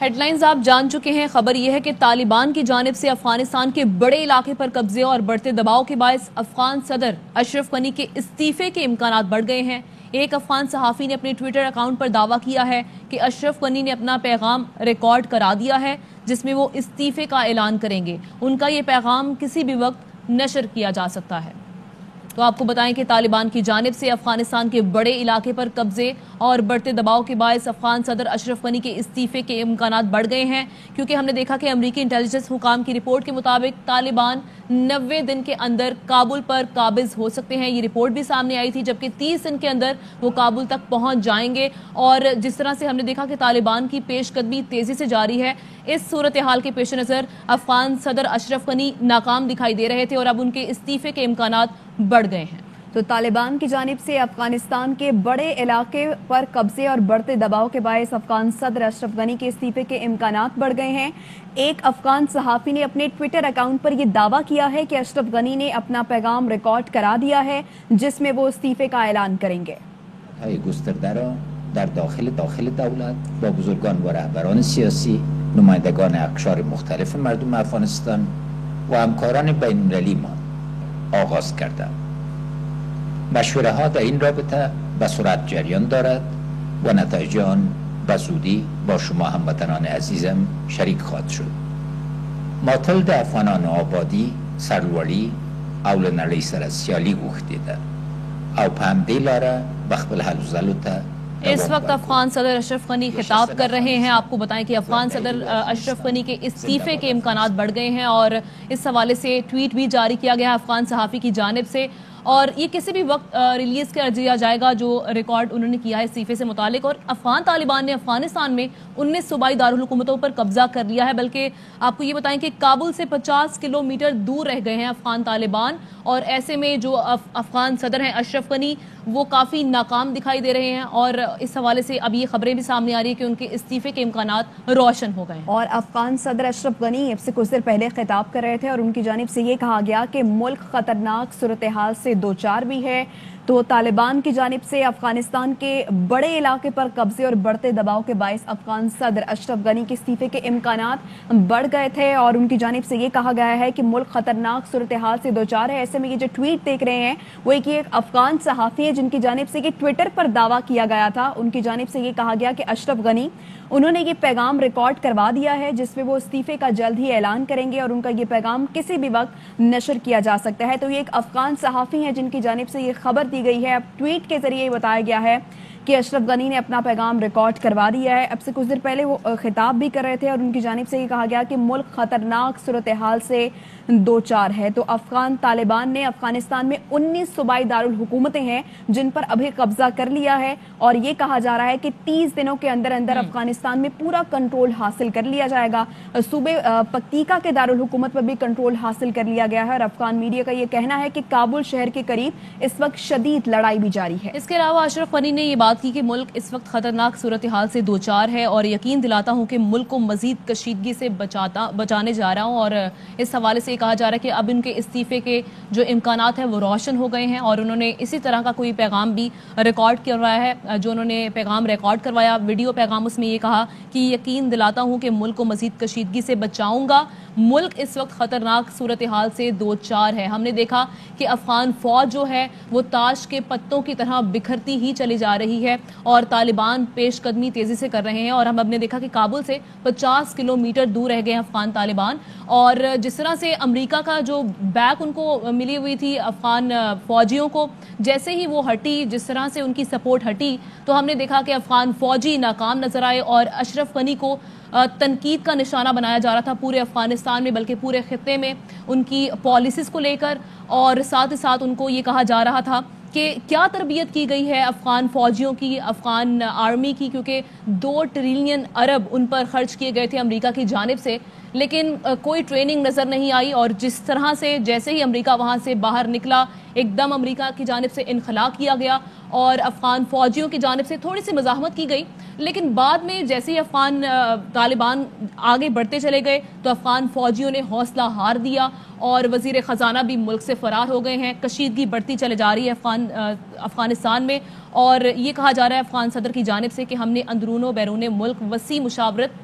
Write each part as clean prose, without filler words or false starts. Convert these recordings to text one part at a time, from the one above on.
Head lines آپ جان چکے ہیں. خبر یہ ہے کہ طالبان کی جانب سے افغانستان کے بڑے علاقے پر قبضے اور بڑھتے دباؤ کے باعث افغان صدر اشرف غنی کے استعفے کے امکانات بڑھ گئے ہیں. ایک افغان صحافی نے اپنے ٹویٹر اکاؤنٹ پر دعویٰ کیا ہے کہ اشرف غنی نے اپنا پیغام ریکارڈ کرا دیا ہے جس میں وہ استعفے کا اعلان کریں گے. ان کا یہ پیغام کسی بھی وقت نشر کیا جا سکتا ہے. تو آپ کو بتائیں کہ طالبان کی جانب سے افغانستان کے بڑے علاقے پر قبضے اور بڑھتے دباؤ کے باعث افغان صدر اشرف غنی کے استعفے کے امکانات بڑھ گئے ہیں، کیونکہ ہم نے دیکھا کہ امریکی انٹیلیجنس حکام کی رپورٹ کے مطابق طالبان 90 دن کے اندر کابل پر قابض ہو سکتے ہیں. یہ رپورٹ بھی سامنے آئی تھی، جبکہ 30 دن کے اندر وہ کابل تک پہنچ جائیں گے. اور جس طرح سے ہم نے دیکھا کہ طالبان کی پیش قدمی تیزی سے جاری ہے، اس صورتحال کے پیش نظر افغان صدر اشرف غنی ناکام دکھائی دے رہے تھے اور اب ان کے استعفے کے امکانات بڑھ گئے ہیں. تو طالبان کی جانب سے افغانستان کے بڑے علاقے پر قبضے اور بڑھتے دباؤ کے باعث افغان صدر اشرف غنی کے استعفے کے امکانات بڑھ گئے ہیں. ایک افغان صحافی نے اپنے ٹویٹر اکاؤنٹ پر یہ دعویٰ کیا ہے کہ اشرف غنی نے اپنا پیغام ریکارڈ کرا دیا ہے جس میں وہ استعفے کا اعلان کریں گے. گسترده را در داخل دولت با بزرگان و رهبران سیاسی، نمایندگان اقشار مختلف مردم افغانستان و همکاران بین‌المللی ما آغاز کردم. مشوره ها در این رابطه به سرعت جریان دارد و نتایج آن به زودی با شما هموطنان عزیزم شریک خواهد شد. ماتلد افغانان آبادی سرلوړي او له نړۍ سره سیالي غوښتې ده او په همدې لاره به خپل هلو ځلو ته اس وقت افغان صدر اشرف غنی خطاب کر رہے ہیں. آپ کو بتائیں کہ افغان صدر اشرف غنی کے استعفے کے امکانات بڑھ گئے ہیں اور اس حوالے سے ٹویٹ بھی جاری کیا گیا افغان صحافی کی جانب سے، اور یہ کسی بھی وقت ریلیز کر دیا جائے گا جو ریکارڈ انہوں نے کیا ہے استعفے سے متعلق. اور افغان طالبان نے افغانستان میں 19 صوبائی دارالحکومتوں پر قبضہ کر لیا ہے، بلکہ آپ کو یہ بتائیں کہ کابل سے 50 کلومیٹر دور رہ گئے ہیں افغان طالبان. اور ایسے میں جو افغان صدر ہیں اشرف غنی وہ کافی ناکام دکھائی دے رہے ہیں، اور اس حوالے سے اب یہ خبریں بھی سامنے آ رہی ہیں کہ ان کے استعفے کے امکانات روشن ہو گئے ہیں. اور افغان صدر اشرف غنی اب سے کچھ دیر پہلے خطاب کر رہے تھے اور ان کی جانب سے یہ کہا گیا کہ ملک خطرناک صورتحال سے دوچار بھی ہے. تو طالبان کی جانب سے افغانستان کے بڑے علاقے پر قبضے اور بڑھتے دباؤ کے باعث افغان صدر اشرف غنی کے استعفے کے امکانات بڑھ گئے تھے اور ان کی جانب سے یہ کہا گیا ہے کہ ملک خطرناک صورتحال سے دوچار ہے. ایسے میں یہ جو ٹویٹ دیکھ رہے ہیں وہ ایک افغان صحافی ہے جن کی جانب سے یہ ٹویٹر پر دعویٰ کیا گیا تھا. ان کی جانب سے یہ کہا گیا کہ اشرف غنی انہوں نے یہ پیغام ریکارڈ کروا دیا ہے جس میں وہ استعفے کا جلد ہی اعلان کریں گے اور ان کا یہ پیغام کسی بھی وقت نشر کیا جا سکتا ہے. تو یہ ایک افغان صحافی ہیں جن کی جانب سے یہ خبر دی گئی ہے. اب ٹویٹ کے ذریعے بتایا گیا ہے کہ اشرف غنی نے اپنا پیغام ریکارڈ کروا دیا ہے. اب سے کچھ دیر پہلے وہ خطاب بھی کر رہے تھے اور ان کی جانب سے یہ کہا گیا کہ ملک خطرناک صورتحال سے دوچار ہے. تو افغان طالبان نے افغانستان میں 19 صوبائی دارالحکومتیں ہیں جن پر ابھی قبضہ کر لیا ہے اور یہ کہا جا رہا ہے کہ 30 دنوں کے اندر اندر افغانستان میں پورا کنٹرول حاصل کر لیا جائے گا. صوبے پکتیکا کے دارالحکومت پر بھی کنٹرول حاصل کر لیا گیا ہے اور افغان میڈیا کا یہ کہنا ہے کہ کابل شہر کے قریب اس وقت شدید لڑائی بھی جاری ہے. اس کے علاوہ اشرف غنی نے یہ بات کی کہ ملک اس وقت خطرناک صورتحال سے دوچار ہے اور یقین دلاتا ہوں کہ ملک کو مزید کشیدگی سے بچانے جا رہا ہوں. اور اس حوالے سے کہا جا رہا ہے کہ اب ان کے استعفے کے جو امکانات ہیں وہ روشن ہو گئے ہیں اور انہوں نے اسی طرح کا کوئی پیغام بھی ریکارڈ کروایا ہے. جو انہوں نے پیغام ریکارڈ کروایا ویڈیو پیغام، اس میں یہ کہا کہ یقین دلاتا ہوں کہ ملک کو مزید کشیدگی سے بچاؤں گا. ملک اس وقت خطرناک صورتحال سے دوچار ہے. ہم نے دیکھا کہ افغان فوج جو ہے وہ تاش کے پتوں کی طرح بکھرتی ہی چلی جا رہی ہے اور طالبان پیش قدمی تیزی سے کر رہے ہیں. اور ہم نے دیکھا کہ کابل سے 50 کلومیٹر دور رہ گئے ہیں افغان طالبان. اور جس طرح سے امریکہ کا جو بیک ان کو ملی ہوئی تھی افغان فوجیوں کو، جیسے ہی وہ ہٹی، جس طرح سے ان کی سپورٹ ہٹی، تو ہم نے دیکھا کہ افغان فوجی ناکام نظر آئے اور اشرف غنی کو تنقید کا نشانہ بنایا جا رہا تھا پورے افغانستان میں، بلکہ پورے خطے میں ان کی پالیسیز کو لے کر. اور ساتھ ہی ساتھ ان کو یہ کہا جا رہا تھا کہ کیا تربیت کی گئی ہے افغان فوجیوں کی، افغان آرمی کی، کیونکہ 2 ٹریلین ارب ان پر خرچ کیے گئے تھے امریکہ کی جانب سے، لیکن کوئی ٹریننگ نظر نہیں آئی. اور جس طرح سے جیسے ہی امریکہ وہاں سے باہر نکلا ایک دم امریکہ کی جانب سے انخلا کیا گیا اور افغان فوجیوں کی جانب سے تھوڑی سی مزاحمت کی گئی، لیکن بعد میں جیسے ہی افغان طالبان آگے بڑھتے چلے گئے تو افغان فوجیوں نے حوصلہ ہار دیا اور وزیر خزانہ بھی ملک سے فرار ہو گئے ہیں. کشیدگی بڑھتی چلے جا رہی ہے افغانستان میں اور یہ کہا جا رہا ہے افغان صدر کی جانب سے کہ ہم نے اندرون و بیرون ملک وسیع مشاورت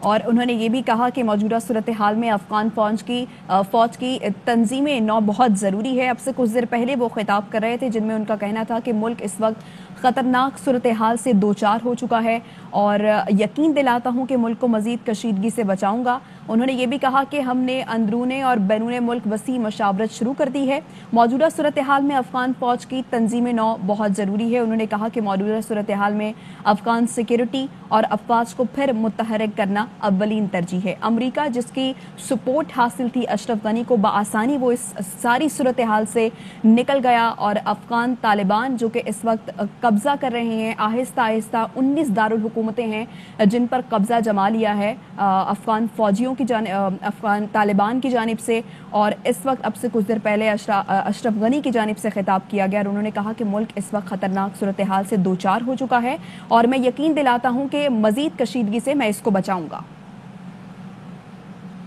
اور انہوں نے یہ بھی کہا کہ موجودہ صورتحال میں افغان فوج کی تنظیمیں نو بہت ضروری ہے۔ اب سے کچھ دیر پہلے وہ خطاب کر رہے تھے جن میں ان کا کہنا تھا کہ ملک اس وقت خطرناک صورتحال سے دوچار ہو چکا ہے اور یقین دلاتا ہوں کہ ملک کو مزید کشیدگی سے بچاؤں گا۔ انہوں نے یہ بھی کہا کہ ہم نے اندرون اور بیرون ملک وسیع مشاورت شروع کر دی ہے۔ موجودہ صورتحال میں افغان فوج کی تنظیمیں نو بہت ضروری ہے۔ انہوں نے کہا کہ موجودہ صورتحال میں افغان سیکیورٹی اور افواج کو پھر متحرک کرنا اولین ترجیح ہے۔ امریکہ جس کی سپورٹ حاصل تھی اشرف غنی کو، بآسانی وہ اس ساری صورتحال سے نکل گیا اور افغان طالبان جو کہ اس وقت قبضہ کر رہے ہیں، آہستہ آہستہ 19 دارالحکومتیں ہیں جن پر قبضہ جما لیا ہے افغان فوجیوں کی افغان طالبان کی جانب سے، اور اس وقت اب سے کچھ دیر پہلے اشرف غنی کی جانب سے خطاب کیا گیا اور انہوں نے کہا کہ ملک اس وقت خطرناک صورتحال سے دوچار ہو چکا ہے اور میں یقین دلاتا ہوں کہ مزید کشیدگی سے میں اس کو بچاؤں گا۔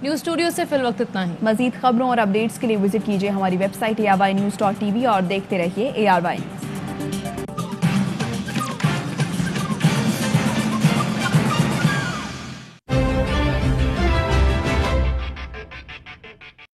نیوز اسٹوڈیو سے فی الوقت اتنا ہی۔ مزید خبروں اور اپڈیٹس کے لیے وزٹ کیجیے ہماری ویب سائٹ ARYnews.tv اور دیکھتے رہیے ARY۔